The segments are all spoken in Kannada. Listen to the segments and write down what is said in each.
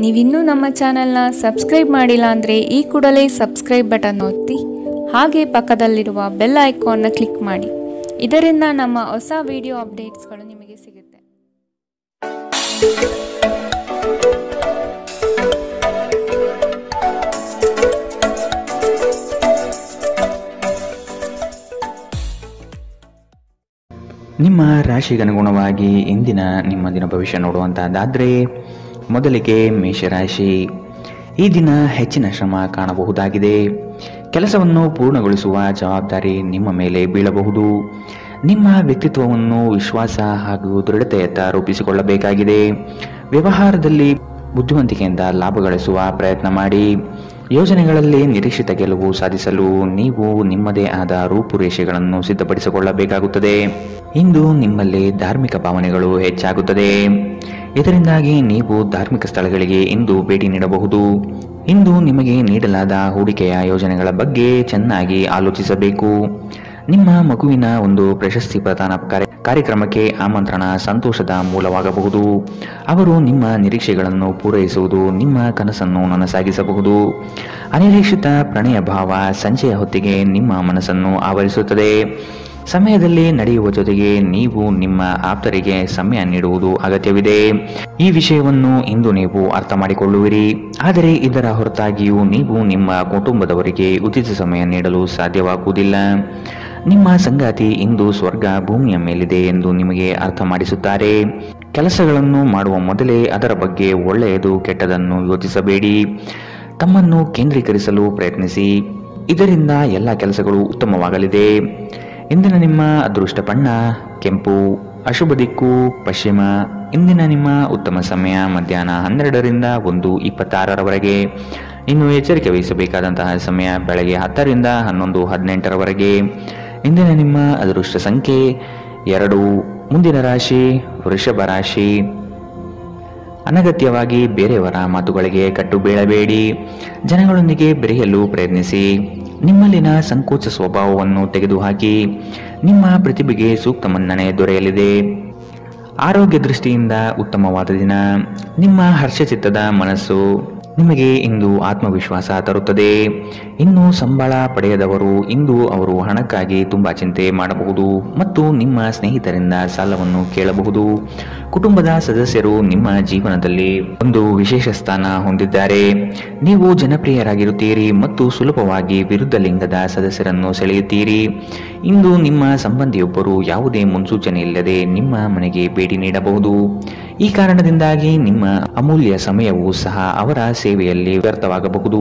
ನೀವಿನ್ನೂ ನಮ್ಮ ಚಾನೆಲ್ನ ಸಬ್ಸ್ಕ್ರೈಬ್ ಮಾಡಿಲ್ಲ ಅಂದರೆ ಈ ಕೂಡಲೇ ಸಬ್ಸ್ಕ್ರೈಬ್ ಬಟನ್ ಒತ್ತಿ ಹಾಗೆ ಪಕ್ಕದಲ್ಲಿರುವ ಬೆಲ್ ಐಕಾನ್ನ ಕ್ಲಿಕ್ ಮಾಡಿ. ಇದರಿಂದ ನಮ್ಮ ಹೊಸ ವಿಡಿಯೋ ಅಪ್ಡೇಟ್ಸ್ಗಳು ನಿಮಗೆ ಸಿಗುತ್ತೆ. ನಿಮ್ಮ ರಾಶಿಗನುಗುಣವಾಗಿ ಇಂದಿನ ನಿಮ್ಮ ದಿನ ಭವಿಷ್ಯ ನೋಡುವಂತಹದ್ದಾದರೆ ಮೊದಲಿಗೆ ಮೇಷರಾಶಿ. ಈ ದಿನ ಹೆಚ್ಚಿನ ಶ್ರಮ ಕಾಣಬಹುದಾಗಿದೆ. ಕೆಲಸವನ್ನು ಪೂರ್ಣಗೊಳಿಸುವ ಜವಾಬ್ದಾರಿ ನಿಮ್ಮ ಮೇಲೆ ಬೀಳಬಹುದು. ನಿಮ್ಮ ವ್ಯಕ್ತಿತ್ವವನ್ನು ವಿಶ್ವಾಸ ಹಾಗೂ ದೃಢತೆಯತ್ತ ರೂಪಿಸಿಕೊಳ್ಳಬೇಕಾಗಿದೆ. ವ್ಯವಹಾರದಲ್ಲಿ ಬುದ್ಧಿವಂತಿಕೆಯಿಂದ ಲಾಭ ಗಳಿಸುವ ಪ್ರಯತ್ನ ಮಾಡಿ. ಯೋಜನೆಗಳಲ್ಲಿ ನಿರೀಕ್ಷಿತ ಗೆಲುವು ಸಾಧಿಸಲು ನೀವು ನಿಮ್ಮದೇ ಆದ ರೂಪುರೇಷೆಗಳನ್ನು ಸಿದ್ಧಪಡಿಸಿಕೊಳ್ಳಬೇಕಾಗುತ್ತದೆ. ಇಂದು ನಿಮ್ಮಲ್ಲಿ ಧಾರ್ಮಿಕ ಭಾವನೆಗಳು ಹೆಚ್ಚಾಗುತ್ತದೆ. ಇದರಿಂದಾಗಿ ನೀವು ಧಾರ್ಮಿಕ ಸ್ಥಳಗಳಿಗೆ ಇಂದು ಭೇಟಿ ನೀಡಬಹುದು. ಇಂದು ನಿಮಗೆ ನೀಡಲಾದ ಹೂಡಿಕೆಯ ಯೋಜನೆಗಳ ಬಗ್ಗೆ ಚೆನ್ನಾಗಿ ಆಲೋಚಿಸಬೇಕು. ನಿಮ್ಮ ಮಗುವಿನ ಒಂದು ಪ್ರಶಸ್ತಿ ಪ್ರದಾನ ಕಾರ್ಯಕ್ರಮಕ್ಕೆ ಆಮಂತ್ರಣ ಸಂತೋಷದ ಮೂಲವಾಗಬಹುದು. ಅವರು ನಿಮ್ಮ ನಿರೀಕ್ಷೆಗಳನ್ನು ಪೂರೈಸುವುದು ನಿಮ್ಮ ಕನಸನ್ನು ನನಸಾಗಿಸಬಹುದು. ಅನಿರೀಕ್ಷಿತ ಪ್ರಣಯ ಭಾವ ಸಂಜೆಯ ಹೊತ್ತಿಗೆ ನಿಮ್ಮ ಮನಸ್ಸನ್ನು ಆವರಿಸುತ್ತದೆ. ಸಮಯದಲ್ಲಿ ನಡೆಯುವ ಜೊತೆಗೆ ನೀವು ನಿಮ್ಮ ಆಪ್ತರಿಗೆ ಸಮಯ ನೀಡುವುದು ಅಗತ್ಯವಿದೆ. ಈ ವಿಷಯವನ್ನು ಇಂದು ನೀವು ಅರ್ಥ ಮಾಡಿಕೊಳ್ಳುವಿರಿ. ಆದರೆ ಇದರ ಹೊರತಾಗಿಯೂ ನೀವು ನಿಮ್ಮ ಕುಟುಂಬದವರಿಗೆ ಉಚಿತ ಸಮಯ ನೀಡಲು ಸಾಧ್ಯವಾಗುವುದಿಲ್ಲ. ನಿಮ್ಮ ಸಂಗಾತಿ ಇಂದು ಸ್ವರ್ಗ ಭೂಮಿಯ ಮೇಲಿದೆ ಎಂದು ನಿಮಗೆ ಅರ್ಥ ಮಾಡಿಸುತ್ತಾರೆ. ಕೆಲಸಗಳನ್ನು ಮಾಡುವ ಮೊದಲೇ ಅದರ ಬಗ್ಗೆ ಒಳ್ಳೆಯದು ಕೆಟ್ಟದನ್ನು ಯೋಚಿಸಬೇಡಿ. ತಮ್ಮನ್ನು ಕೇಂದ್ರೀಕರಿಸಲು ಪ್ರಯತ್ನಿಸಿ. ಇದರಿಂದ ಎಲ್ಲ ಕೆಲಸಗಳು ಉತ್ತಮವಾಗಲಿದೆ. ಇಂದಿನ ನಿಮ್ಮ ಅದೃಷ್ಟ ಬಣ್ಣ ಕೆಂಪು. ಅಶುಭ ದಿಕ್ಕು ಪಶ್ಚಿಮ. ಇಂದಿನ ನಿಮ್ಮ ಉತ್ತಮ ಸಮಯ ಮಧ್ಯಾಹ್ನ 12ರಿಂದ 1:26ರವರೆಗೆ. ಇನ್ನು ಎಚ್ಚರಿಕೆ ವಹಿಸಬೇಕಾದಂತಹ ಸಮಯ ಬೆಳಗ್ಗೆ 10ರಿಂದ 11:18ರವರೆಗೆ. ಇಂದಿನ ನಿಮ್ಮ ಅದೃಷ್ಟ ಸಂಖ್ಯೆ 2. ಮುಂದಿನ ರಾಶಿ ವೃಷಭ ರಾಶಿ. ಅನಗತ್ಯವಾಗಿ ಬೇರೆಯವರ ಮಾತುಗಳಿಗೆ ಕಟ್ಟು ಬೀಳಬೇಡಿ. ಜನಗಳೊಂದಿಗೆ ಬೆರೆಯಲು ಪ್ರಯತ್ನಿಸಿ. ನಿಮ್ಮಲ್ಲಿನ ಸಂಕೋಚ ಸ್ವಭಾವವನ್ನು ತೆಗೆದುಹಾಕಿ. ನಿಮ್ಮ ಪ್ರತಿಭೆಗೆ ಸೂಕ್ತ ಮನ್ನಣೆ ದೊರೆಯಲಿದೆ. ಆರೋಗ್ಯ ದೃಷ್ಟಿಯಿಂದ ಉತ್ತಮವಾದ ದಿನ. ನಿಮ್ಮ ಹರ್ಷಚಿತ್ತದ ಮನಸ್ಸು ನಿಮಗೆ ಇಂದು ಆತ್ಮವಿಶ್ವಾಸ ತರುತ್ತದೆ. ಇನ್ನು ಸಂಬಳ ಪಡೆಯದವರು ಇಂದು ಅವರು ಹಣಕ್ಕಾಗಿ ತುಂಬಾ ಚಿಂತೆ ಮಾಡಬಹುದು ಮತ್ತು ನಿಮ್ಮ ಸ್ನೇಹಿತರಿಂದ ಸಾಲವನ್ನು ಕೇಳಬಹುದು. ಕುಟುಂಬದ ಸದಸ್ಯರು ನಿಮ್ಮ ಜೀವನದಲ್ಲಿ ಒಂದು ವಿಶೇಷ ಸ್ಥಾನ ಹೊಂದಿದ್ದಾರೆ. ನೀವು ಜನಪ್ರಿಯರಾಗಿರುತ್ತೀರಿ ಮತ್ತು ಸುಲಭವಾಗಿ ವಿರುದ್ಧ ಲಿಂಗದ ಸದಸ್ಯರನ್ನು ಸೆಳೆಯುತ್ತೀರಿ. ಇಂದು ನಿಮ್ಮ ಸಂಬಂಧಿಯೊಬ್ಬರು ಯಾವುದೇ ಮುನ್ಸೂಚನೆ ಇಲ್ಲದೆ ನಿಮ್ಮ ಮನೆಗೆ ಭೇಟಿ ನೀಡಬಹುದು. ಈ ಕಾರಣದಿಂದಾಗಿ ನಿಮ್ಮ ಅಮೂಲ್ಯ ಸಮಯವೂ ಸಹ ಅವರ ಸೇವೆಯಲ್ಲಿ ವ್ಯರ್ಥವಾಗಬಹುದು.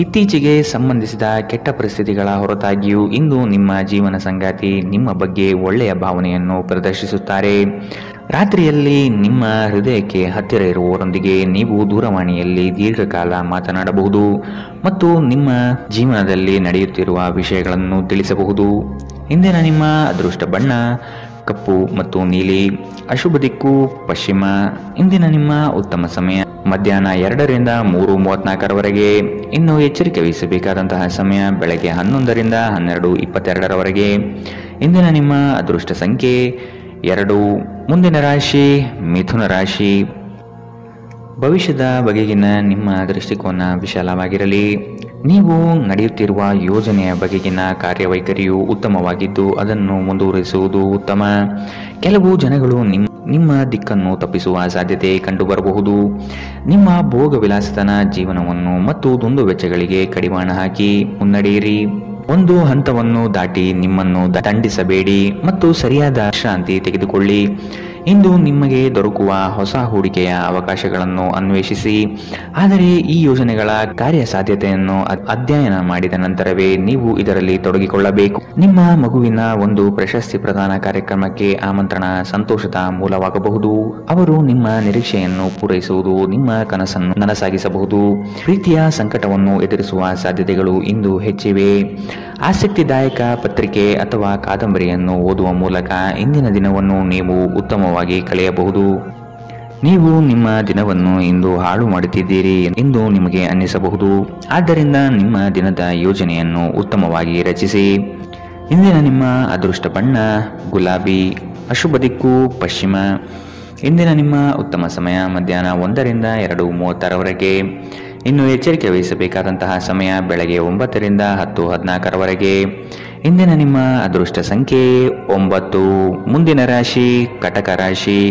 ಇತ್ತೀಚೆಗೆ ಸಂಬಂಧಿಸಿದ ಕೆಟ್ಟ ಪರಿಸ್ಥಿತಿಗಳ ಹೊರತಾಗಿಯೂ ಇಂದು ನಿಮ್ಮ ಜೀವನ ಸಂಗಾತಿ ನಿಮ್ಮ ಬಗ್ಗೆ ಒಳ್ಳೆಯ ಭಾವನೆಯನ್ನು ಪ್ರದರ್ಶಿಸುತ್ತಾರೆ. ರಾತ್ರಿಯಲ್ಲಿ ನಿಮ್ಮ ಹೃದಯಕ್ಕೆ ಹತ್ತಿರ ಇರುವವರೊಂದಿಗೆ ನೀವು ದೂರವಾಣಿಯಲ್ಲಿ ದೀರ್ಘಕಾಲ ಮಾತನಾಡಬಹುದು ಮತ್ತು ನಿಮ್ಮ ಜೀವನದಲ್ಲಿ ನಡೆಯುತ್ತಿರುವ ವಿಷಯಗಳನ್ನು ತಿಳಿಸಬಹುದು. ಇಂದಿನ ನಿಮ್ಮ ಅದೃಷ್ಟ ಬಣ್ಣ ಕಪ್ಪು ಮತ್ತು ನೀಲಿ. ಅಶುಭ ದಿಕ್ಕು ಪಶ್ಚಿಮ. ಇಂದಿನ ನಿಮ್ಮ ಉತ್ತಮ ಸಮಯ ಮಧ್ಯಾಹ್ನ 2ರಿಂದ 3:34ರವರೆಗೆ. ಇನ್ನು ಎಚ್ಚರಿಕೆ ವಹಿಸಬೇಕಾದಂತಹ ಸಮಯ ಬೆಳಗ್ಗೆ 11ರಿಂದ 12:22ರವರೆಗೆ. ಇಂದಿನ ನಿಮ್ಮ ಅದೃಷ್ಟ ಸಂಖ್ಯೆ 2. ಮುಂದಿನ ರಾಶಿ ಮಿಥುನ ರಾಶಿ. ಭವಿಷ್ಯದ ಬಗೆಗಿನ ನಿಮ್ಮ ದೃಷ್ಟಿಕೋನ ವಿಶಾಲವಾಗಿರಲಿ. ನೀವು ನಡೆಯುತ್ತಿರುವ ಯೋಜನೆಯ ಬಗೆಗಿನ ಕಾರ್ಯವೈಖರಿಯು ಉತ್ತಮವಾಗಿದ್ದು ಅದನ್ನು ಮುಂದುವರಿಸುವುದು ಉತ್ತಮ. ಕೆಲವು ಜನಗಳು ನಿಮ್ಮ ದಿಕ್ಕನ್ನು ತಪ್ಪಿಸುವ ಸಾಧ್ಯತೆ ಕಂಡುಬರಬಹುದು. ನಿಮ್ಮ ಭೋಗ ವಿಲಾಸತನ ಜೀವನವನ್ನು ಮತ್ತು ದುಂದು ವೆಚ್ಚಗಳಿಗೆ ಕಡಿವಾಣ ಹಾಕಿ ಮುನ್ನಡೆಯಿರಿ. ಒಂದು ಹಂತವನ್ನು ದಾಟಿ ನಿಮ್ಮನ್ನು ದಂಡಿಸಬೇಡಿ ಮತ್ತು ಸರಿಯಾದ ವಿಶ್ರಾಂತಿ ತೆಗೆದುಕೊಳ್ಳಿ. ಇಂದು ನಿಮಗೆ ದೊರಕುವ ಹೊಸ ಹೂಡಿಕೆಯ ಅವಕಾಶಗಳನ್ನು ಅನ್ವೇಷಿಸಿ. ಆದರೆ ಈ ಯೋಜನೆಗಳ ಕಾರ್ಯಸಾಧ್ಯತೆಯನ್ನು ಅಧ್ಯಯನ ಮಾಡಿದ ನಂತರವೇ ನೀವು ಇದರಲ್ಲಿ ತೊಡಗಿಕೊಳ್ಳಬೇಕು. ನಿಮ್ಮ ಮಗುವಿನ ಒಂದು ಪ್ರಶಸ್ತಿ ಪ್ರದಾನ ಕಾರ್ಯಕ್ರಮಕ್ಕೆ ಆಮಂತ್ರಣ ಸಂತೋಷದ ಮೂಲವಾಗಬಹುದು. ಅವರು ನಿಮ್ಮ ನಿರೀಕ್ಷೆಯನ್ನು ಪೂರೈಸುವುದು ನಿಮ್ಮ ಕನಸನ್ನು ನನಸಾಗಿಸಬಹುದು. ಪ್ರೀತಿಯ ಸಂಕಟವನ್ನು ಎದುರಿಸುವ ಸಾಧ್ಯತೆಗಳು ಇಂದು ಹೆಚ್ಚಿವೆ. ಆಸಕ್ತಿದಾಯಕ ಪತ್ರಿಕೆ ಅಥವಾ ಕಾದಂಬರಿಯನ್ನು ಓದುವ ಮೂಲಕ ಇಂದಿನ ದಿನವನ್ನು ನೀವು ಉತ್ತಮವಾಗಿ ಕಳೆಯಬಹುದು. ನೀವು ನಿಮ್ಮ ದಿನವನ್ನು ಇಂದು ಹಾಳು ಮಾಡುತ್ತಿದ್ದೀರಿ ಎಂದು ನಿಮಗೆ ಅನ್ನಿಸಬಹುದು. ಆದ್ದರಿಂದ ನಿಮ್ಮ ದಿನದ ಯೋಜನೆಯನ್ನು ಉತ್ತಮವಾಗಿ ರಚಿಸಿ. ಇಂದಿನ ನಿಮ್ಮ ಅದೃಷ್ಟ ಬಣ್ಣ ಗುಲಾಬಿ. ಅಶುಭ ದಿಕ್ಕು ಪಶ್ಚಿಮ. ಇಂದಿನ ನಿಮ್ಮ ಉತ್ತಮ ಸಮಯ ಮಧ್ಯಾಹ್ನ 1ರಿಂದ 2:30ರವರೆಗೆ. ಇನ್ನು ಎಚ್ಚರಿಕೆ ವಹಿಸಬೇಕಾದಂತಹ ಸಮಯ ಬೆಳಗ್ಗೆ 9ರಿಂದ 10:14ರವರೆಗೆ. ಇಂದಿನ ನಿಮ್ಮ ಅದೃಷ್ಟ ಸಂಖ್ಯೆ 9. ಮುಂದಿನ ರಾಶಿ ಕಟಕ ರಾಶಿ.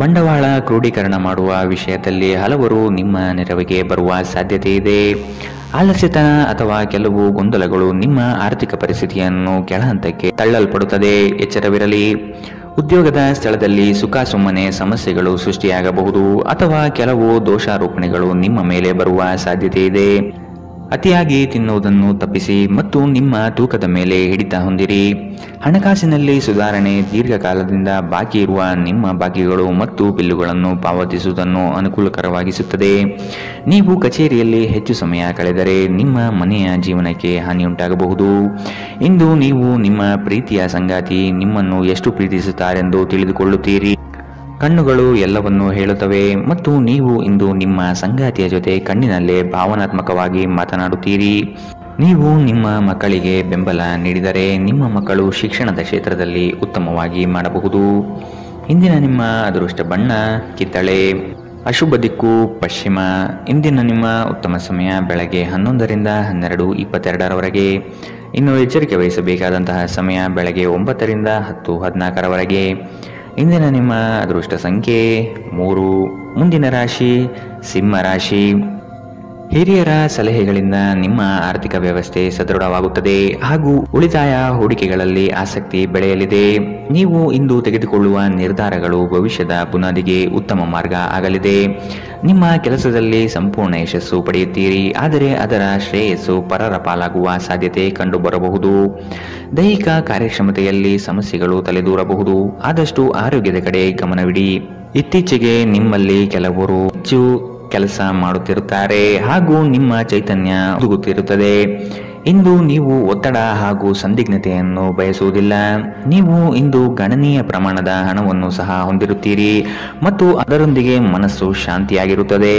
ಬಂಡವಾಳ ಕ್ರೋಢೀಕರಣ ಮಾಡುವ ವಿಷಯದಲ್ಲಿ ಹಲವರು ನಿಮ್ಮ ನೆರವಿಗೆ ಬರುವ ಸಾಧ್ಯತೆ ಇದೆ. ಆಲಸ್ಯತನ ಅಥವಾ ಕೆಲವು ಗೊಂದಲಗಳು ನಿಮ್ಮ ಆರ್ಥಿಕ ಪರಿಸ್ಥಿತಿಯನ್ನು ಕೆಳಹಂತಕ್ಕೆ ತಳ್ಳಲ್ಪಡುತ್ತದೆ. ಎಚ್ಚರವಿರಲಿ. ಉದ್ಯೋಗದ ಸ್ಥಳದಲ್ಲಿ ಸುಖಾಸುಮ್ಮನೆ ಸಮಸ್ಯೆಗಳು ಸೃಷ್ಟಿಯಾಗಬಹುದು ಅಥವಾ ಕೆಲವು ದೋಷಾರೋಪಣೆಗಳು ನಿಮ್ಮ ಮೇಲೆ ಬರುವ ಸಾಧ್ಯತೆ ಇದೆ. ಅತಿಯಾಗಿ ತಿನ್ನುವುದನ್ನು ತಪ್ಪಿಸಿ ಮತ್ತು ನಿಮ್ಮ ತೂಕದ ಮೇಲೆ ಹಿಡಿತ ಹೊಂದಿರಿ. ಹಣಕಾಸಿನಲ್ಲಿ ಸುಧಾರಣೆ. ದೀರ್ಘಕಾಲದಿಂದ ಬಾಕಿ ಇರುವ ನಿಮ್ಮ ಬಾಕಿಗಳು ಮತ್ತು ಬಿಲ್ಲುಗಳನ್ನು ಪಾವತಿಸುವುದನ್ನು ಅನುಕೂಲಕರವಾಗಿಸುತ್ತದೆ. ನೀವು ಕಚೇರಿಯಲ್ಲಿ ಹೆಚ್ಚು ಸಮಯ ಕಳೆದರೆ ನಿಮ್ಮ ಮನೆಯ ಜೀವನಕ್ಕೆ ಹಾನಿಯುಂಟಾಗಬಹುದು. ಇಂದು ನೀವು ನಿಮ್ಮ ಪ್ರೀತಿಯ ಸಂಗಾತಿ ನಿಮ್ಮನ್ನು ಎಷ್ಟು ಪ್ರೀತಿಸುತ್ತಾರೆಂದು ತಿಳಿದುಕೊಳ್ಳುತ್ತೀರಿ. ಕಣ್ಣುಗಳು ಎಲ್ಲವನ್ನೂ ಹೇಳುತ್ತವೆ ಮತ್ತು ನೀವು ಇಂದು ನಿಮ್ಮ ಸಂಗಾತಿಯ ಜೊತೆ ಕಣ್ಣಿನಲ್ಲೇ ಭಾವನಾತ್ಮಕವಾಗಿ ಮಾತನಾಡುತ್ತೀರಿ. ನೀವು ನಿಮ್ಮ ಮಕ್ಕಳಿಗೆ ಬೆಂಬಲ ನೀಡಿದರೆ ನಿಮ್ಮ ಮಕ್ಕಳು ಶಿಕ್ಷಣದ ಕ್ಷೇತ್ರದಲ್ಲಿ ಉತ್ತಮವಾಗಿ ಮಾಡಬಹುದು. ಇಂದಿನ ನಿಮ್ಮ ಅದೃಷ್ಟ ಬಣ್ಣ ಕಿತ್ತಳೆ. ಅಶುಭ ದಿಕ್ಕು ಪಶ್ಚಿಮ. ಇಂದಿನ ನಿಮ್ಮ ಉತ್ತಮ ಸಮಯ ಬೆಳಗ್ಗೆ 11ರಿಂದ 12:22ರವರೆಗೆ. ಇನ್ನು ಎಚ್ಚರಿಕೆ ವಹಿಸಬೇಕಾದಂತಹ ಸಮಯ ಬೆಳಗ್ಗೆ 9ರಿಂದ 10:14ರವರೆಗೆ. ಇಂದಿನ ನಿಮ್ಮ ಅದೃಷ್ಟ ಸಂಖ್ಯೆ 3. ಮುಂದಿನ ರಾಶಿ ಸಿಂಹ ರಾಶಿ. ಹಿರಿಯರ ಸಲಹೆಗಳಿಂದ ನಿಮ್ಮ ಆರ್ಥಿಕ ವ್ಯವಸ್ಥೆ ಸದೃಢವಾಗುತ್ತದೆ ಹಾಗೂ ಉಳಿತಾಯ ಹೂಡಿಕೆಗಳಲ್ಲಿ ಆಸಕ್ತಿ ಬೆಳೆಯಲಿದೆ. ನೀವು ಇಂದು ತೆಗೆದುಕೊಳ್ಳುವ ನಿರ್ಧಾರಗಳು ಭವಿಷ್ಯದ ಬುನಾದಿಗೆ ಉತ್ತಮ ಮಾರ್ಗ ಆಗಲಿದೆ. ನಿಮ್ಮ ಕೆಲಸದಲ್ಲಿ ಸಂಪೂರ್ಣ ಯಶಸ್ಸು ಪಡೆಯುತ್ತೀರಿ, ಆದರೆ ಅದರ ಶ್ರೇಯಸ್ಸು ಪರರ ಪಾಲಾಗುವ ಸಾಧ್ಯತೆ ಕಂಡುಬರಬಹುದು. ದೈಹಿಕ ಕಾರ್ಯಕ್ಷಮತೆಯಲ್ಲಿ ಸಮಸ್ಯೆಗಳು ತಲೆದೂರಬಹುದು. ಆದಷ್ಟು ಆರೋಗ್ಯದ ಕಡೆ ಗಮನವಿಡಿ. ಇತ್ತೀಚೆಗೆ ನಿಮ್ಮಲ್ಲಿ ಕೆಲವರು ಹೆಚ್ಚು ಕೆಲಸ ಮಾಡುತ್ತಿರುತ್ತಾರೆ ಹಾಗೂ ನಿಮ್ಮ ಚೈತನ್ಯ ಹುದುಗುತ್ತಿರುತ್ತದೆ. ಇಂದು ನೀವು ಒತ್ತಡ ಹಾಗೂ ಸಂದಿಗ್ಧತೆಯನ್ನು ಬಯಸುವುದಿಲ್ಲ. ನೀವು ಇಂದು ಗಣನೀಯ ಪ್ರಮಾಣದ ಹಣವನ್ನು ಸಹ ಹೊಂದಿರುತ್ತೀರಿ ಮತ್ತು ಅದರೊಂದಿಗೆ ಮನಸ್ಸು ಶಾಂತಿಯಾಗಿರುತ್ತದೆ.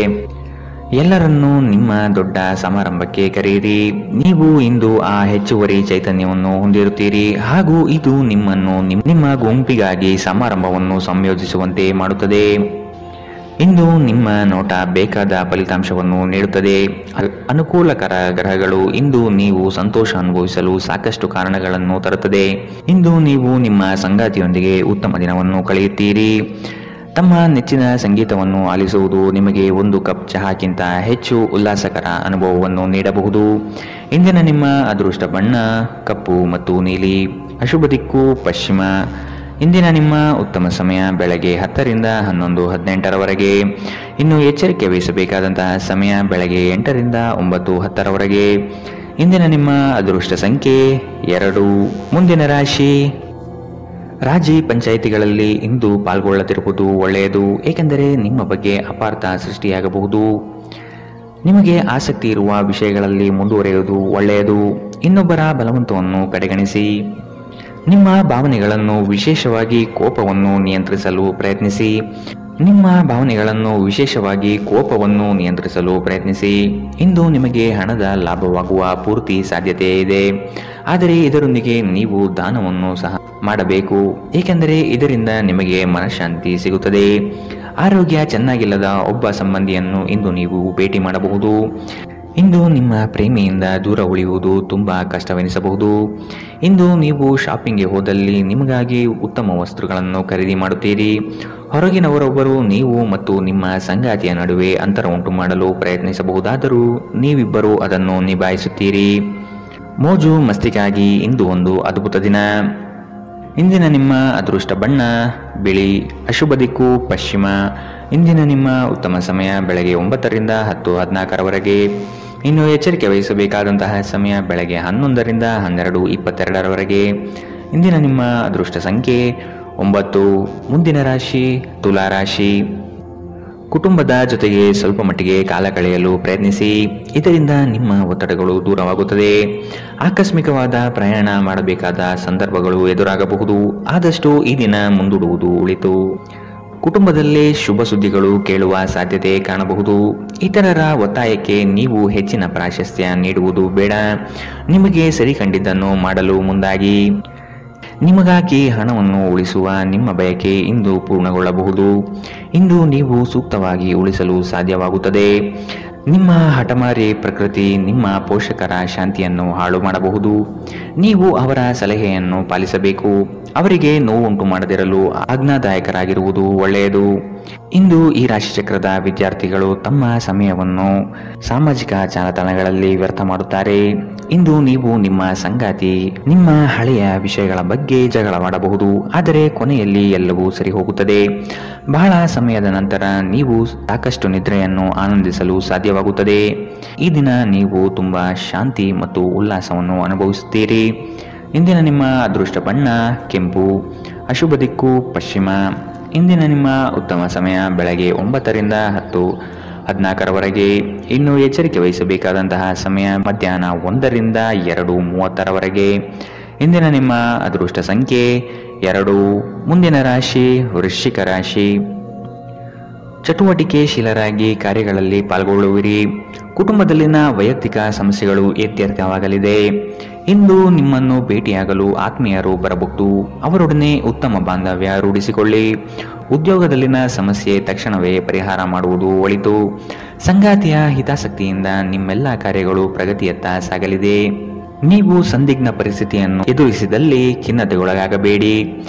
ಎಲ್ಲರನ್ನೂ ನಿಮ್ಮ ದೊಡ್ಡ ಸಮಾರಂಭಕ್ಕೆ ಕರೆಯಿರಿ. ನೀವು ಇಂದು ಆ ಹೆಚ್ಚುವರಿ ಚೈತನ್ಯವನ್ನು ಹೊಂದಿರುತ್ತೀರಿ ಹಾಗೂ ಇದು ನಿಮ್ಮನ್ನು ನಿಮ್ಮ ಗುಂಪಿಗಾಗಿ ಸಮಾರಂಭವನ್ನು ಸಂಯೋಜಿಸುವಂತೆ ಮಾಡುತ್ತದೆ. ಇಂದು ನಿಮ್ಮ ನೋಟ ಬೇಕಾದ ಫಲಿತಾಂಶವನ್ನು ನೀಡುತ್ತದೆ. ಅನುಕೂಲಕರ ಗ್ರಹಗಳು ಇಂದು ನೀವು ಸಂತೋಷ ಅನುಭವಿಸಲು ಸಾಕಷ್ಟು ಕಾರಣಗಳನ್ನು ತರುತ್ತದೆ. ಇಂದು ನೀವು ನಿಮ್ಮ ಸಂಗಾತಿಯೊಂದಿಗೆ ಉತ್ತಮ ದಿನವನ್ನು ಕಳೆಯುತ್ತೀರಿ. ತಮ್ಮ ನೆಚ್ಚಿನ ಸಂಗೀತವನ್ನು ಆಲಿಸುವುದು ನಿಮಗೆ 1 ಕಪ್ ಚಹಾಕ್ಕಿಂತ ಹೆಚ್ಚು ಉಲ್ಲಾಸಕರ ಅನುಭವವನ್ನು ನೀಡಬಹುದು. ಇಂದಿನ ನಿಮ್ಮ ಅದೃಷ್ಟ ಬಣ್ಣ ಕಪ್ಪು ಮತ್ತು ನೀಲಿ. ಅಶುಭ ದಿಕ್ಕು ಪಶ್ಚಿಮ. ಇಂದಿನ ನಿಮ್ಮ ಉತ್ತಮ ಸಮಯ ಬೆಳಗ್ಗೆ 10ರಿಂದ 11:18ರವರೆಗೆ. ಇನ್ನು ಎಚ್ಚರಿಕೆ ವಹಿಸಬೇಕಾದಂತಹ ಸಮಯ ಬೆಳಗ್ಗೆ 8ರಿಂದ 9:10ರವರೆಗೆ. ಇಂದಿನ ನಿಮ್ಮ ಅದೃಷ್ಟ ಸಂಖ್ಯೆ 2. ಮುಂದಿನ ರಾಶಿ ರಾಜಿ ಪಂಚಾಯಿತಿಗಳಲ್ಲಿ ಇಂದು ಪಾಲ್ಗೊಳ್ಳದಿರುವುದು ಒಳ್ಳೆಯದು, ಏಕೆಂದರೆ ನಿಮ್ಮ ಬಗ್ಗೆ ಅಪಾರ್ಥ ಸೃಷ್ಟಿಯಾಗಬಹುದು. ನಿಮಗೆ ಆಸಕ್ತಿ ಇರುವ ವಿಷಯಗಳಲ್ಲಿ ಮುಂದುವರಿಯುವುದು ಒಳ್ಳೆಯದು. ಇನ್ನೊಬ್ಬರ ಬಲವಂತವನ್ನು ಕಡೆಗಣಿಸಿ. ನಿಮ್ಮ ಭಾವನೆಗಳನ್ನು ವಿಶೇಷವಾಗಿ ಕೋಪವನ್ನು ನಿಯಂತ್ರಿಸಲು ಪ್ರಯತ್ನಿಸಿ. ಇಂದು ನಿಮಗೆ ಹಣದ ಲಾಭವಾಗುವ ಪೂರ್ತಿ ಸಾಧ್ಯತೆ ಇದೆ, ಆದರೆ ಇದರೊಂದಿಗೆ ನೀವು ದಾನವನ್ನು ಸಹ ಮಾಡಬೇಕು, ಏಕೆಂದರೆ ಇದರಿಂದ ನಿಮಗೆ ಮನಃಶಾಂತಿ ಸಿಗುತ್ತದೆ. ಆರೋಗ್ಯ ಚೆನ್ನಾಗಿಲ್ಲದ ಒಬ್ಬ ಸಂಬಂಧಿಯನ್ನು ಇಂದು ನೀವು ಭೇಟಿ ಮಾಡಬಹುದು. ಇಂದು ನಿಮ್ಮ ಪ್ರೇಮಿಯಿಂದ ದೂರ ಉಳಿಯುವುದು ತುಂಬಾ ಕಷ್ಟವೆನಿಸಬಹುದು. ಇಂದು ನೀವು ಶಾಪಿಂಗ್ಗೆ ಹೋದಲ್ಲಿ ನಿಮಗಾಗಿ ಉತ್ತಮ ವಸ್ತುಗಳನ್ನು ಖರೀದಿ ಮಾಡುತ್ತೀರಿ. ಹೊರಗಿನವರೊಬ್ಬರು ನೀವು ಮತ್ತು ನಿಮ್ಮ ಸಂಗಾತಿಯ ನಡುವೆ ಅಂತರ ಉಂಟು ಮಾಡಲು ಪ್ರಯತ್ನಿಸಬಹುದಾದರೂ ನೀವಿಬ್ಬರು ಅದನ್ನು ನಿಭಾಯಿಸುತ್ತೀರಿ. ಮೋಜು ಮಸ್ತಿಗಾಗಿ ಇಂದು ಒಂದು ಅದ್ಭುತ ದಿನ. ಇಂದಿನ ನಿಮ್ಮ ಅದೃಷ್ಟ ಬಣ್ಣ ಬಿಳಿ. ಅಶುಭ ದಿಕ್ಕು ಪಶ್ಚಿಮ. ಇಂದಿನ ನಿಮ್ಮ ಉತ್ತಮ ಸಮಯ ಬೆಳಗ್ಗೆ 9ರಿಂದ 10:14ರವರೆಗೆ. ಇನ್ನು ಎಚ್ಚರಿಕೆ ವಹಿಸಬೇಕಾದಂತಹ ಸಮಯ ಬೆಳಗ್ಗೆ 11ರಿಂದ 12:22ರವರೆಗೆ. ಇಂದಿನ ನಿಮ್ಮ ಅದೃಷ್ಟ ಸಂಖ್ಯೆ 9. ಮುಂದಿನ ರಾಶಿ ತುಲಾ ರಾಶಿ. ಕುಟುಂಬದ ಜೊತೆಗೆ ಸ್ವಲ್ಪ ಮಟ್ಟಿಗೆ ಕಾಲ ಕಳೆಯಲು ಪ್ರಯತ್ನಿಸಿ, ಇದರಿಂದ ನಿಮ್ಮ ಒತ್ತಡಗಳು ದೂರವಾಗುತ್ತದೆ. ಆಕಸ್ಮಿಕವಾದ ಪ್ರಯಾಣ ಮಾಡಬೇಕಾದ ಸಂದರ್ಭಗಳು ಎದುರಾಗಬಹುದು, ಆದಷ್ಟು ಈ ದಿನ ಮುಂದೂಡುವುದು ಒಳಿತು. ಕುಟುಂಬದಲ್ಲಿ ಶುಭ ಸುದ್ದಿಗಳು ಕೇಳುವ ಸಾಧ್ಯತೆ ಕಾಣಬಹುದು. ಇತರರ ಒತ್ತಾಯಕ್ಕೆ ನೀವು ಹೆಚ್ಚಿನ ಪ್ರಾಶಸ್ತ್ಯ ನೀಡುವುದು ಬೇಡ. ನಿಮಗೆ ಸರಿ ಕಂಡಿದ್ದನ್ನು ಮಾಡಲು ಮುಂದಾಗಿ. ನಿಮಗಾಗಿ ಹಣವನ್ನು ಉಳಿಸುವ ನಿಮ್ಮ ಬಯಕೆ ಇಂದು ಪೂರ್ಣಗೊಳ್ಳಬಹುದು. ಇಂದು ನೀವು ಸೂಕ್ತವಾಗಿ ಉಳಿಸಲು ಸಾಧ್ಯವಾಗುತ್ತದೆ. ನಿಮ್ಮ ಹಠಮಾರಿ ಪ್ರಕೃತಿ ನಿಮ್ಮ ಪೋಷಕರ ಶಾಂತಿಯನ್ನು ಹಾಳು ಮಾಡಬಹುದು. ನೀವು ಅವರ ಸಲಹೆಯನ್ನು ಪಾಲಿಸಬೇಕು. ಅವರಿಗೆ ನೋವುಂಟು ಮಾಡದಿರಲು ಆಜ್ಞಾದಾಯಕರಾಗಿರುವುದು ಒಳ್ಳೆಯದು. ಇಂದು ಈ ರಾಶಿಚಕ್ರದ ವಿದ್ಯಾರ್ಥಿಗಳು ತಮ್ಮ ಸಮಯವನ್ನು ಸಾಮಾಜಿಕ ಜಾಲತಾಣಗಳಲ್ಲಿ ವ್ಯರ್ಥ ಮಾಡುತ್ತಾರೆ. ಇಂದು ನೀವು ನಿಮ್ಮ ಸಂಗಾತಿ ನಿಮ್ಮ ಹಳೆಯ ವಿಷಯಗಳ ಬಗ್ಗೆ ಜಗಳವಾಡಬಹುದು. ಆದರೆ ಕೊನೆಯಲ್ಲಿ ಎಲ್ಲವೂ ಸರಿ ಹೋಗುತ್ತದೆ. ಬಹಳ ಸಮಯದ ನಂತರ ನೀವು ಸಾಕಷ್ಟು ನಿದ್ರೆಯನ್ನು ಆನಂದಿಸಲು ಸಾಧ್ಯವಾಗುತ್ತದೆ. ಈ ದಿನ ನೀವು ತುಂಬಾ ಶಾಂತಿ ಮತ್ತು ಉಲ್ಲಾಸವನ್ನು ಅನುಭವಿಸುತ್ತೀರಿ. ಇಂದಿನ ನಿಮ್ಮ ಅದೃಷ್ಟ ಬಣ್ಣ ಕೆಂಪು, ಅಶುಭ ದಿಕ್ಕು ಪಶ್ಚಿಮ. ಇಂದಿನ ನಿಮ್ಮ ಉತ್ತಮ ಸಮಯ ಬೆಳಗ್ಗೆ 9 ರಿಂದ 10:14 ಇನ್ನು ಎಚ್ಚರಿಕೆ ವಹಿಸಬೇಕಾದಂತಹ ಸಮಯ ಮಧ್ಯಾಹ್ನ 1 ರಿಂದ 2:30 ಇಂದಿನ ನಿಮ್ಮ ಅದೃಷ್ಟ ಸಂಖ್ಯೆ 2. ಮುಂದಿನ ರಾಶಿ ವೃಶ್ಚಿಕ ರಾಶಿ. ಚಟುವಟಿಕೆಶೀಲರಾಗಿ ಕಾರ್ಯಗಳಲ್ಲಿ ಪಾಲ್ಗೊಳ್ಳುವಿರಿ. ಕುಟುಂಬದಲ್ಲಿನ ವೈಯಕ್ತಿಕ ಸಮಸ್ಯೆಗಳು ಇತ್ಯರ್ಥವಾಗಲಿದೆ. ಇಂದು ನಿಮ್ಮನ್ನು ಭೇಟಿಯಾಗಲು ಆತ್ಮೀಯರು ಬರಬಹುದು. ಅವರೊಡನೆ ಉತ್ತಮ ಬಾಂಧವ್ಯ ರೂಢಿಸಿಕೊಳ್ಳಿ. ಉದ್ಯೋಗದಲ್ಲಿನ ಸಮಸ್ಯೆ ತಕ್ಷಣವೇ ಪರಿಹಾರ ಮಾಡುವುದು ಒಳಿತು. ಸಂಗಾತಿಯ ಹಿತಾಸಕ್ತಿಯಿಂದ ನಿಮ್ಮೆಲ್ಲ ಕಾರ್ಯಗಳು ಪ್ರಗತಿಯತ್ತ ಸಾಗಲಿದೆ. ನೀವು ಸಂದಿಗ್ಧ ಪರಿಸ್ಥಿತಿಯನ್ನು ಎದುರಿಸಿದಲ್ಲಿ ಖಿನ್ನತೆಗೊಳಗಾಗಬೇಡಿ.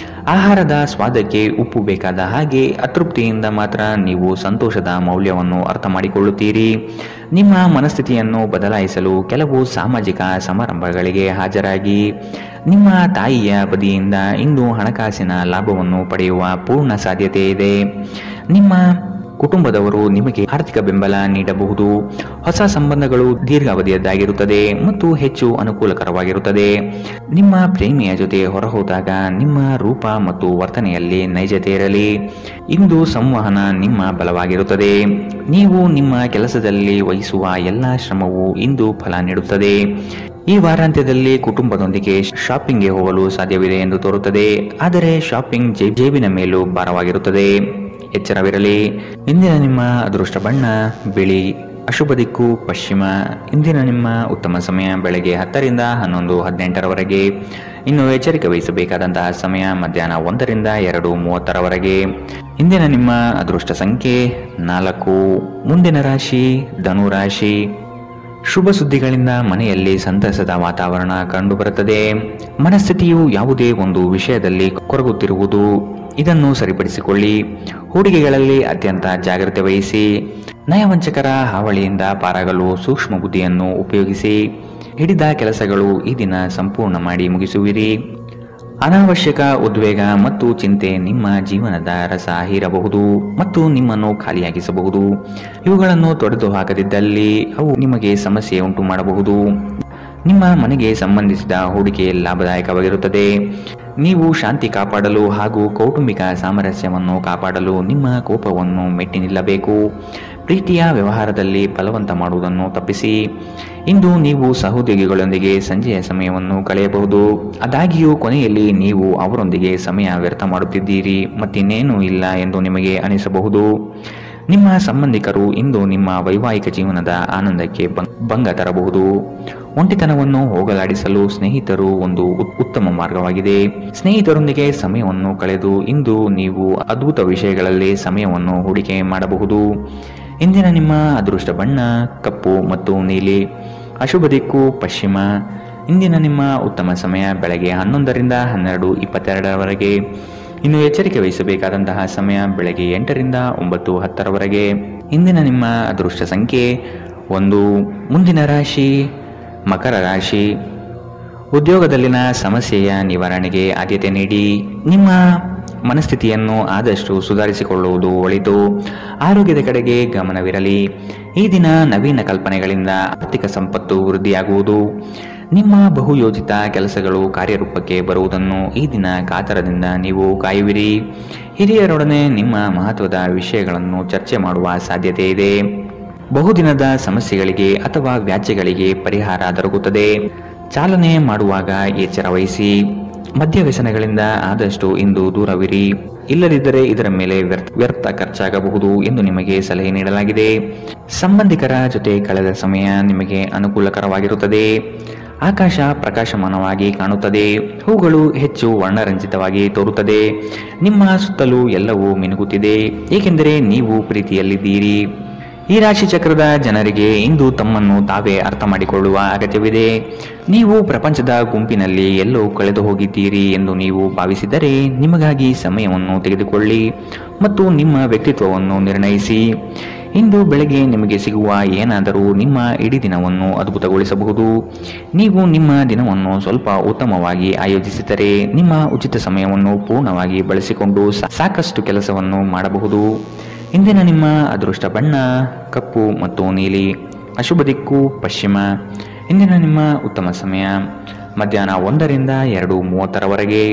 ಆಹಾರದ ಸ್ವಾದಕ್ಕೆ ಉಪ್ಪು ಬೇಕಾದ ಹಾಗೆ ಅತೃಪ್ತಿಯಿಂದ ಮಾತ್ರ ನೀವು ಸಂತೋಷದ ಮೌಲ್ಯವನ್ನು ಅರ್ಥ ಮಾಡಿಕೊಳ್ಳುತ್ತೀರಿ. ನಿಮ್ಮ ಮನಸ್ಥಿತಿಯನ್ನು ಬದಲಾಯಿಸಲು ಕೆಲವು ಸಾಮಾಜಿಕ ಸಮಾರಂಭಗಳಿಗೆ ಹಾಜರಾಗಿ. ನಿಮ್ಮ ತಾಯಿಯ ಬದಿಯಿಂದ ಇಂದು ಹಣಕಾಸಿನ ಲಾಭವನ್ನು ಪಡೆಯುವ ಪೂರ್ಣ ಸಾಧ್ಯತೆ ಇದೆ. ನಿಮ್ಮ ಕುಟುಂಬದವರು ನಿಮಗೆ ಆರ್ಥಿಕ ಬೆಂಬಲ ನೀಡಬಹುದು. ಹೊಸ ಸಂಬಂಧಗಳು ದೀರ್ಘಾವಧಿಯದ್ದಾಗಿರುತ್ತದೆ ಮತ್ತು ಹೆಚ್ಚು ಅನುಕೂಲಕರವಾಗಿರುತ್ತದೆ. ನಿಮ್ಮ ಪ್ರೇಮಿಯ ಜೊತೆ ಹೊರಹೋದಾಗ ನಿಮ್ಮ ರೂಪ ಮತ್ತು ವರ್ತನೆಯಲ್ಲಿ ನೈಜತೆ ಇರಲಿ. ಇಂದು ಸಂವಹನ ನಿಮ್ಮ ಬಲವಾಗಿರುತ್ತದೆ. ನೀವು ನಿಮ್ಮ ಕೆಲಸದಲ್ಲಿ ವಹಿಸುವ ಎಲ್ಲಾ ಶ್ರಮವು ಇಂದು ಫಲ ನೀಡುತ್ತದೆ. ಈ ವಾರಾಂತ್ಯದಲ್ಲಿ ಕುಟುಂಬದೊಂದಿಗೆ ಶಾಪಿಂಗ್ಗೆ ಹೋಗಲು ಸಾಧ್ಯವಿದೆ ಎಂದು ತೋರುತ್ತದೆ. ಆದರೆ ಶಾಪಿಂಗ್ ಜೇಬಿನ ಮೇಲೂ ಭಾರವಾಗಿರುತ್ತದೆ. ಎಚ್ಚರವಿರಲಿ. ಇಂದಿನ ನಿಮ್ಮ ಅದೃಷ್ಟ ಬಣ್ಣ ಬಿಳಿ, ಅಶುಭ ದಿಕ್ಕು ಪಶ್ಚಿಮ. ಇಂದಿನ ನಿಮ್ಮ ಉತ್ತಮ ಸಮಯ ಬೆಳಗ್ಗೆ 10 ರಿಂದ 11:18 ಇನ್ನು ಎಚ್ಚರಿಕೆ ವಹಿಸಬೇಕಾದಂತಹ ಸಮಯ ಮಧ್ಯಾಹ್ನ 1 ರಿಂದ 2:30 ಇಂದಿನ ನಿಮ್ಮ ಅದೃಷ್ಟ ಸಂಖ್ಯೆ 4. ಮುಂದಿನ ರಾಶಿ ಧನು ರಾಶಿ. ಶುಭ ಸುದ್ದಿಗಳಿಂದ ಮನೆಯಲ್ಲಿ ಸಂತಸದ ವಾತಾವರಣ ಕಂಡುಬರುತ್ತದೆ. ಮನಸ್ಥಿತಿಯು ಯಾವುದೇ ಒಂದು ವಿಷಯದಲ್ಲಿ ಕೊರಗುತ್ತಿರುವುದು, ಇದನ್ನು ಸರಿಪಡಿಸಿಕೊಳ್ಳಿ. ಹೂಡಿಕೆಗಳಲ್ಲಿ ಅತ್ಯಂತ ಜಾಗ್ರತೆ ವಹಿಸಿ. ನಯವಂಚಕರ ಹಾವಳಿಯಿಂದ ಪಾರಾಗಲು ಸೂಕ್ಷ್ಮ ಬುದ್ಧಿಯನ್ನು ಉಪಯೋಗಿಸಿ. ಹಿಡಿದ ಕೆಲಸಗಳು ಈ ದಿನ ಸಂಪೂರ್ಣ ಮಾಡಿ ಮುಗಿಸುವಿರಿ. ಅನಾವಶ್ಯಕ ಉದ್ವೇಗ ಮತ್ತು ಚಿಂತೆ ನಿಮ್ಮ ಜೀವನದ ರಸ ಹೀರಬಹುದು ಮತ್ತು ನಿಮ್ಮನ್ನು ಖಾಲಿಯಾಗಿಸಬಹುದು. ಇವುಗಳನ್ನು ತೊಡೆದು ಹಾಕದಿದ್ದಲ್ಲಿ ಅವು ನಿಮಗೆ ಸಮಸ್ಯೆ ಉಂಟು ಮಾಡಬಹುದು. ನಿಮ್ಮ ಮನೆಗೆ ಸಂಬಂಧಿಸಿದ ಹೂಡಿಕೆ ಲಾಭದಾಯಕವಾಗಿರುತ್ತದೆ. ನೀವು ಶಾಂತಿ ಕಾಪಾಡಲು ಹಾಗೂ ಕೌಟುಂಬಿಕ ಸಾಮರಸ್ಯವನ್ನು ಕಾಪಾಡಲು ನಿಮ್ಮ ಕೋಪವನ್ನು ಮೆಟ್ಟಿ ನಿಲ್ಲಬೇಕು. ಪ್ರೀತಿಯ ವ್ಯವಹಾರದಲ್ಲಿ ಬಲವಂತ ಮಾಡುವುದನ್ನು ತಪ್ಪಿಸಿ. ಇಂದು ನೀವು ಸಹೋದ್ಯೋಗಿಗಳೊಂದಿಗೆ ಸಂಜೆಯ ಸಮಯವನ್ನು ಕಳೆಯಬಹುದು. ಆದಾಗ್ಯೂ ಕೊನೆಯಲ್ಲಿ ನೀವು ಅವರೊಂದಿಗೆ ಸಮಯ ವ್ಯರ್ಥ ಮಾಡುತ್ತಿದ್ದೀರಿ ಮತ್ತಿನ್ನೇನೂ ಇಲ್ಲ ಎಂದು ನಿಮಗೆ ಅನಿಸಬಹುದು. ನಿಮ್ಮ ಸಂಬಂಧಿಕರು ಇಂದು ನಿಮ್ಮ ವೈವಾಹಿಕ ಜೀವನದ ಆನಂದಕ್ಕೆ ಭಂಗ ತರಬಹುದು. ಒಂಟಿತನವನ್ನು ಹೋಗಲಾಡಿಸಲು ಸ್ನೇಹಿತರು ಒಂದು ಉತ್ತಮ ಮಾರ್ಗವಾಗಿದೆ. ಸ್ನೇಹಿತರೊಂದಿಗೆ ಸಮಯವನ್ನು ಕಳೆದು ಇಂದು ನೀವು ಅದ್ಭುತ ವಿಷಯಗಳಲ್ಲಿ ಸಮಯವನ್ನು ಹೂಡಿಕೆ ಮಾಡಬಹುದು. ಇಂದಿನ ನಿಮ್ಮ ಅದೃಷ್ಟ ಬಣ್ಣ ಕಪ್ಪು ಮತ್ತು ನೀಲಿ, ಅಶುಭ ದಿಕ್ಕು ಪಶ್ಚಿಮ. ಇಂದಿನ ನಿಮ್ಮ ಉತ್ತಮ ಸಮಯ ಬೆಳಗ್ಗೆ 11 ರಿಂದ 12:22 ಇನ್ನು ಎಚ್ಚರಿಕೆ ವಹಿಸಬೇಕಾದಂತಹ ಸಮಯ ಬೆಳಗ್ಗೆ 8 ರಿಂದ 9:10 ಇಂದಿನ ನಿಮ್ಮ ಅದೃಷ್ಟ ಸಂಖ್ಯೆ 1. ಮುಂದಿನ ರಾಶಿ ಮಕರ ರಾಶಿ. ಉದ್ಯೋಗದಲ್ಲಿನ ಸಮಸ್ಯೆಯ ನಿವಾರಣೆಗೆ ಆದ್ಯತೆ ನೀಡಿ. ನಿಮ್ಮ ಮನಸ್ಥಿತಿಯನ್ನು ಆದಷ್ಟು ಸುಧಾರಿಸಿಕೊಳ್ಳುವುದು ಒಳಿತು. ಆರೋಗ್ಯದ ಕಡೆಗೆ ಗಮನವಿರಲಿ. ಈ ದಿನ ನವೀನ ಕಲ್ಪನೆಗಳಿಂದ ಆರ್ಥಿಕ ಸಂಪತ್ತು ವೃದ್ಧಿಯಾಗುವುದು. ನಿಮ್ಮ ಬಹುಯೋಜಿತ ಕೆಲಸಗಳು ಕಾರ್ಯರೂಪಕ್ಕೆ ಬರುವುದನ್ನು ಈ ದಿನ ಕಾತರದಿಂದ ನೀವು ಕಾಯುವಿರಿ. ಹಿರಿಯರೊಡನೆ ನಿಮ್ಮ ಮಹತ್ವದ ವಿಷಯಗಳನ್ನು ಚರ್ಚೆ ಮಾಡುವ ಸಾಧ್ಯತೆ ಇದೆ. ಬಹುದಿನದ ಸಮಸ್ಯೆಗಳಿಗೆ ಅಥವಾ ವ್ಯಾಜ್ಯಗಳಿಗೆ ಪರಿಹಾರ ದೊರಕುತ್ತದೆ. ಚಾಲನೆ ಮಾಡುವಾಗ ಎಚ್ಚರ ವಹಿಸಿ. ಮದ್ಯ ವ್ಯಸನಗಳಿಂದ ಆದಷ್ಟು ಇಂದು ದೂರವಿರಿ. ಇಲ್ಲದಿದ್ದರೆ ಇದರ ಮೇಲೆ ವ್ಯರ್ಥ ಖರ್ಚಾಗಬಹುದು ಎಂದು ನಿಮಗೆ ಸಲಹೆ ನೀಡಲಾಗಿದೆ. ಸಂಬಂಧಿಕರ ಜೊತೆ ಕಳೆದ ಸಮಯ ನಿಮಗೆ ಅನುಕೂಲಕರವಾಗಿರುತ್ತದೆ. ಆಕಾಶ ಪ್ರಕಾಶಮಾನವಾಗಿ ಕಾಣುತ್ತದೆ. ಹೂಗಳು ಹೆಚ್ಚು ವರ್ಣರಂಜಿತವಾಗಿ ತೋರುತ್ತದೆ. ನಿಮ್ಮ ಸುತ್ತಲೂ ಎಲ್ಲವೂ ಮಿನುಗುತ್ತಿದೆ, ಏಕೆಂದರೆ ನೀವು ಪ್ರೀತಿಯಲ್ಲಿದ್ದೀರಿ. ಈ ರಾಶಿ ಚಕ್ರದ ಜನರಿಗೆ ಇಂದು ತಮ್ಮನ್ನು ತಾವೇ ಅರ್ಥ ಮಾಡಿಕೊಳ್ಳುವ ಅಗತ್ಯವಿದೆ. ನೀವು ಪ್ರಪಂಚದ ಗುಂಪಿನಲ್ಲಿ ಎಲ್ಲೋ ಕಳೆದು ಹೋಗಿದ್ದೀರಿ ಎಂದು ನೀವು ಭಾವಿಸಿದರೆ ನಿಮಗಾಗಿ ಸಮಯವನ್ನು ತೆಗೆದುಕೊಳ್ಳಿ ಮತ್ತು ನಿಮ್ಮ ವ್ಯಕ್ತಿತ್ವವನ್ನು ನಿರ್ಣಯಿಸಿ. ಇಂದು ಬೆಳಗ್ಗೆ ನಿಮಗೆ ಸಿಗುವ ಏನಾದರೂ ನಿಮ್ಮ ಇಡೀ ದಿನವನ್ನು ಅದ್ಭುತಗೊಳಿಸಬಹುದು. ನೀವು ನಿಮ್ಮ ದಿನವನ್ನು ಸ್ವಲ್ಪ ಉತ್ತಮವಾಗಿ ಆಯೋಜಿಸಿದರೆ ನಿಮ್ಮ ಉಚಿತ ಸಮಯವನ್ನು ಪೂರ್ಣವಾಗಿ ಬಳಸಿಕೊಂಡು ಸಾಕಷ್ಟು ಕೆಲಸವನ್ನು ಮಾಡಬಹುದು. ಇಂದಿನ ನಿಮ್ಮ ಅದೃಷ್ಟ ಬಣ್ಣ ಕಪ್ಪು ಮತ್ತು ನೀಲಿ. ಅಶುಭ ದಿಕ್ಕು ಪಶ್ಚಿಮ. ಇಂದಿನ ನಿಮ್ಮ ಉತ್ತಮ ಸಮಯ ಮಧ್ಯಾಹ್ನ 1ರಿಂದ 2:30ರವರೆಗೆ.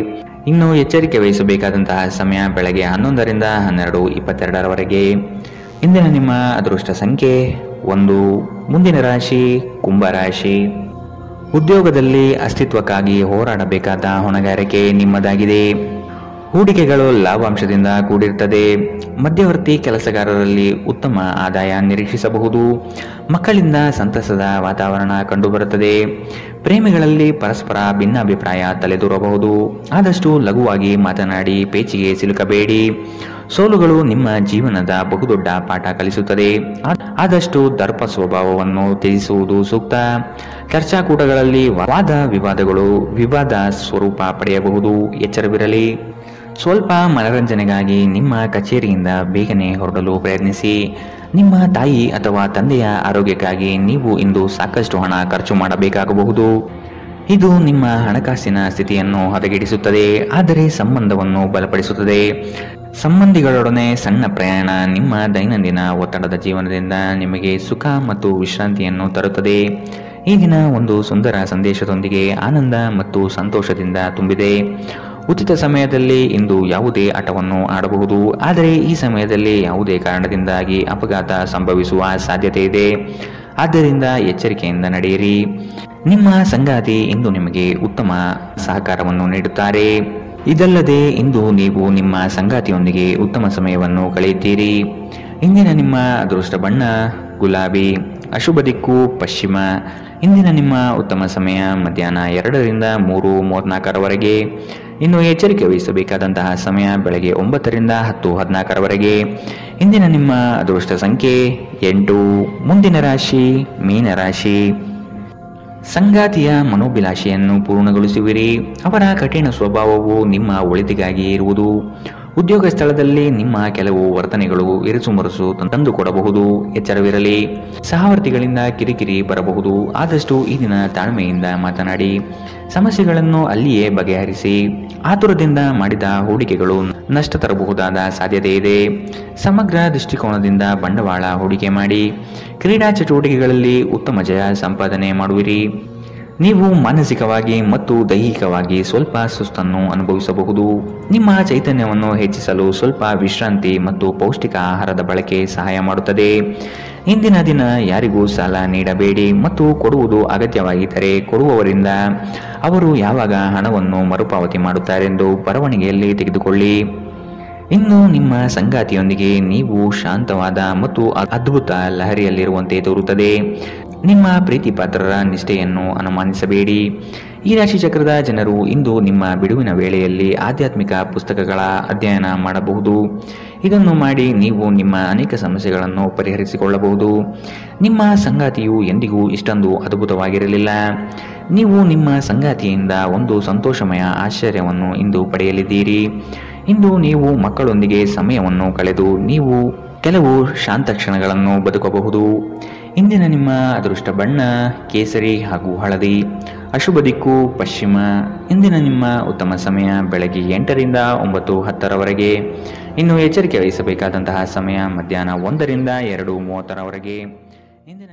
ಇನ್ನು ಎಚ್ಚರಿಕೆ ವಹಿಸಬೇಕಾದಂತಹ ಸಮಯ ಬೆಳಗ್ಗೆ 11ರಿಂದ 12:22ರವರೆಗೆ. ಇಂದಿನ ನಿಮ್ಮ ಅದೃಷ್ಟ ಸಂಖ್ಯೆ 1. ಮುಂದಿನ ರಾಶಿ ಕುಂಭರಾಶಿ. ಉದ್ಯೋಗದಲ್ಲಿ ಅಸ್ತಿತ್ವಕ್ಕಾಗಿ ಹೋರಾಡಬೇಕಾದ ಹೊಣೆಗಾರಿಕೆ ನಿಮ್ಮದಾಗಿದೆ. ಹೂಡಿಕೆಗಳು ಲಾಭಾಂಶದಿಂದ ಕೂಡಿರುತ್ತದೆ. ಮಧ್ಯವರ್ತಿ ಕೆಲಸಗಾರರಲ್ಲಿ ಉತ್ತಮ ಆದಾಯ ನಿರೀಕ್ಷಿಸಬಹುದು. ಮಕ್ಕಳಿಂದ ಸಂತಸದ ವಾತಾವರಣ ಕಂಡುಬರುತ್ತದೆ. ಪ್ರೇಮಿಗಳಲ್ಲಿ ಪರಸ್ಪರ ಭಿನ್ನಾಭಿಪ್ರಾಯ ತಲೆದೂರಬಹುದು. ಆದಷ್ಟು ಲಘುವಾಗಿ ಮಾತನಾಡಿ ಪೇಚಿಗೆ ಸಿಲುಕಬೇಡಿ. ಸೋಲುಗಳು ನಿಮ್ಮ ಜೀವನದ ಬಹುದೊಡ್ಡ ಪಾಠ ಕಲಿಸುತ್ತದೆ. ಆದಷ್ಟು ದರ್ಪ ಸ್ವಭಾವವನ್ನು ತ್ಯಜಿಸುವುದು ಸೂಕ್ತ. ಚರ್ಚಾಕೂಟಗಳಲ್ಲಿ ವಾದ ವಿವಾದಗಳು ವಿವಾದ ಸ್ವರೂಪ ಪಡೆಯಬಹುದು, ಎಚ್ಚರವಿರಲಿ. ಸ್ವಲ್ಪ ಮನರಂಜನೆಗಾಗಿ ನಿಮ್ಮ ಕಚೇರಿಯಿಂದ ಬೇಗನೆ ಹೊರಡಲು ಪ್ರಯತ್ನಿಸಿ. ನಿಮ್ಮ ತಾಯಿ ಅಥವಾ ತಂದೆಯ ಆರೋಗ್ಯಕ್ಕಾಗಿ ನೀವು ಇಂದು ಸಾಕಷ್ಟು ಹಣ ಖರ್ಚು ಮಾಡಬೇಕಾಗಬಹುದು. ಇದು ನಿಮ್ಮ ಹಣಕಾಸಿನ ಸ್ಥಿತಿಯನ್ನು ಹದಗೆಡಿಸುತ್ತದೆ, ಆದರೆ ಸಂಬಂಧವನ್ನು ಬಲಪಡಿಸುತ್ತದೆ. ಸಂಬಂಧಿಗಳೊಡನೆ ಸಣ್ಣ ಪ್ರಯಾಣ ನಿಮ್ಮ ದೈನಂದಿನ ಒತ್ತಡದ ಜೀವನದಿಂದ ನಿಮಗೆ ಸುಖ ಮತ್ತು ವಿಶ್ರಾಂತಿಯನ್ನು ತರುತ್ತದೆ. ಈ ದಿನ ಒಂದು ಸುಂದರ ಸಂದೇಶದೊಂದಿಗೆ ಆನಂದ ಮತ್ತು ಸಂತೋಷದಿಂದ ತುಂಬಿದೆ. ಉಚಿತ ಸಮಯದಲ್ಲಿ ಇಂದು ಯಾವುದೇ ಆಟವನ್ನು ಆಡಬಹುದು, ಆದರೆ ಈ ಸಮಯದಲ್ಲಿ ಯಾವುದೇ ಕಾರಣದಿಂದಾಗಿ ಅಪಘಾತ ಸಂಭವಿಸುವ ಸಾಧ್ಯತೆ ಇದೆ. ಆದ್ದರಿಂದ ಎಚ್ಚರಿಕೆಯಿಂದ ನಡೆಯಿರಿ. ನಿಮ್ಮ ಸಂಗಾತಿ ಇಂದು ನಿಮಗೆ ಉತ್ತಮ ಸಹಕಾರವನ್ನು ನೀಡುತ್ತಾರೆ. ಇದಲ್ಲದೆ ಇಂದು ನೀವು ನಿಮ್ಮ ಸಂಗಾತಿಯೊಂದಿಗೆ ಉತ್ತಮ ಸಮಯವನ್ನು ಕಳೆಯುತ್ತೀರಿ. ಇಂದಿನ ನಿಮ್ಮ ಅದೃಷ್ಟ ಬಣ್ಣ ಗುಲಾಬಿ. ಅಶುಭ ದಿಕ್ಕು ಪಶ್ಚಿಮ. ಇಂದಿನ ನಿಮ್ಮ ಉತ್ತಮ ಸಮಯ ಮಧ್ಯಾಹ್ನ 2ರಿಂದ 3:34ರವರೆಗೆ. ಇನ್ನು ಎಚ್ಚರಿಕೆ ವಹಿಸಬೇಕಾದಂತಹ ಸಮಯ ಬೆಳಗ್ಗೆ 9ರಿಂದ 10:14ರವರೆಗೆ. ಇಂದಿನ ನಿಮ್ಮ ಅದೃಷ್ಟ ಸಂಖ್ಯೆ 8. ಮುಂದಿನ ರಾಶಿ ಮೀನರಾಶಿ. ಸಂಗಾತಿಯ ಮನೋಭಿಲಾಷೆಯನ್ನು ಪೂರ್ಣಗೊಳಿಸುವಿರಿ. ಅವರ ಕಠಿಣ ಸ್ವಭಾವವು ನಿಮ್ಮ ಒಳಿತಿಗಾಗಿ ಇರುವುದು. ಉದ್ಯೋಗ ಸ್ಥಳದಲ್ಲಿ ನಿಮ್ಮ ಕೆಲವು ವರ್ತನೆಗಳು ಇರಿಸುಮುರುಸು ತಂದುಕೊಡಬಹುದು, ಎಚ್ಚರವಿರಲಿ. ಸಹವರ್ತಿಗಳಿಂದ ಕಿರಿಕಿರಿ ಬರಬಹುದು. ಆದಷ್ಟು ಈ ದಿನ ತಾಳ್ಮೆಯಿಂದ ಮಾತನಾಡಿ ಸಮಸ್ಯೆಗಳನ್ನು ಅಲ್ಲಿಯೇ ಬಗೆಹರಿಸಿ. ಆತುರದಿಂದ ಮಾಡಿದ ಹೂಡಿಕೆಗಳು ನಷ್ಟ ತರಬಹುದಾದ ಸಾಧ್ಯತೆ ಇದೆ. ಸಮಗ್ರ ದೃಷ್ಟಿಕೋನದಿಂದ ಬಂಡವಾಳ ಹೂಡಿಕೆ ಮಾಡಿ. ಕ್ರೀಡಾ ಚಟುವಟಿಕೆಗಳಲ್ಲಿ ಉತ್ತಮ ಜಯ ಸಂಪಾದನೆ ಮಾಡುವಿರಿ. ನೀವು ಮಾನಸಿಕವಾಗಿ ಮತ್ತು ದೈಹಿಕವಾಗಿ ಸ್ವಲ್ಪ ಸುಸ್ತನ್ನು ಅನುಭವಿಸಬಹುದು. ನಿಮ್ಮ ಚೈತನ್ಯವನ್ನು ಹೆಚ್ಚಿಸಲು ಸ್ವಲ್ಪ ವಿಶ್ರಾಂತಿ ಮತ್ತು ಪೌಷ್ಟಿಕ ಆಹಾರದ ಬಳಕೆ ಸಹಾಯ ಮಾಡುತ್ತದೆ. ಇಂದಿನ ದಿನ ಯಾರಿಗೂ ಸಾಲ ನೀಡಬೇಡಿ ಮತ್ತು ಕೊಡುವುದು ಅಗತ್ಯವಾಗಿದ್ದರೆ ಕೊಡುವವರಿಂದ ಅವರು ಯಾವಾಗ ಹಣವನ್ನು ಮರುಪಾವತಿ ಮಾಡುತ್ತಾರೆಂದು ಬರವಣಿಗೆಯಲ್ಲಿ ತೆಗೆದುಕೊಳ್ಳಿ. ಇನ್ನು ನಿಮ್ಮ ಸಂಗಾತಿಯೊಂದಿಗೆ ನೀವು ಶಾಂತವಾದ ಮತ್ತು ಅದ್ಭುತ ಲಹರಿಯಲ್ಲಿರುವಂತೆ ತೋರುತ್ತದೆ. ನಿಮ್ಮ ಪ್ರೀತಿ ಪಾತ್ರರ ನಿಷ್ಠೆಯನ್ನು ಅನುಮಾನಿಸಬೇಡಿ. ಈ ರಾಶಿ ಚಕ್ರದ ಜನರು ಇಂದು ನಿಮ್ಮ ಬಿಡುವಿನ ವೇಳೆಯಲ್ಲಿ ಆಧ್ಯಾತ್ಮಿಕ ಪುಸ್ತಕಗಳ ಅಧ್ಯಯನ ಮಾಡಬಹುದು. ಇದನ್ನು ಮಾಡಿ ನೀವು ನಿಮ್ಮ ಅನೇಕ ಸಮಸ್ಯೆಗಳನ್ನು ಪರಿಹರಿಸಿಕೊಳ್ಳಬಹುದು. ನಿಮ್ಮ ಸಂಗಾತಿಯು ಎಂದಿಗೂ ಇಷ್ಟೊಂದು ಅದ್ಭುತವಾಗಿರಲಿಲ್ಲ. ನೀವು ನಿಮ್ಮ ಸಂಗಾತಿಯಿಂದ ಒಂದು ಸಂತೋಷಮಯ ಆಶ್ಚರ್ಯವನ್ನು ಇಂದು ಪಡೆಯಲಿದ್ದೀರಿ. ಇಂದು ನೀವು ಮಕ್ಕಳೊಂದಿಗೆ ಸಮಯವನ್ನು ಕಳೆದು ನೀವು ಕೆಲವು ಶಾಂತ ಕ್ಷಣಗಳನ್ನು ಬದುಕಬಹುದು. ಇಂದಿನ ನಿಮ್ಮ ಅದೃಷ್ಟ ಬಣ್ಣ ಕೇಸರಿ ಹಾಗೂ ಹಳದಿ. ಅಶುಭ ದಿಕ್ಕು ಪಶ್ಚಿಮ. ಇಂದಿನ ನಿಮ್ಮ ಉತ್ತಮ ಸಮಯ ಬೆಳಗ್ಗೆ 8ರಿಂದ 9:10ರವರೆಗೆ. ಇನ್ನು ಎಚ್ಚರಿಕೆ ವಹಿಸಬೇಕಾದಂತಹ ಸಮಯ ಮಧ್ಯಾಹ್ನ 1ರಿಂದ 2:30ರವರೆಗೆ. ಇಂದಿನ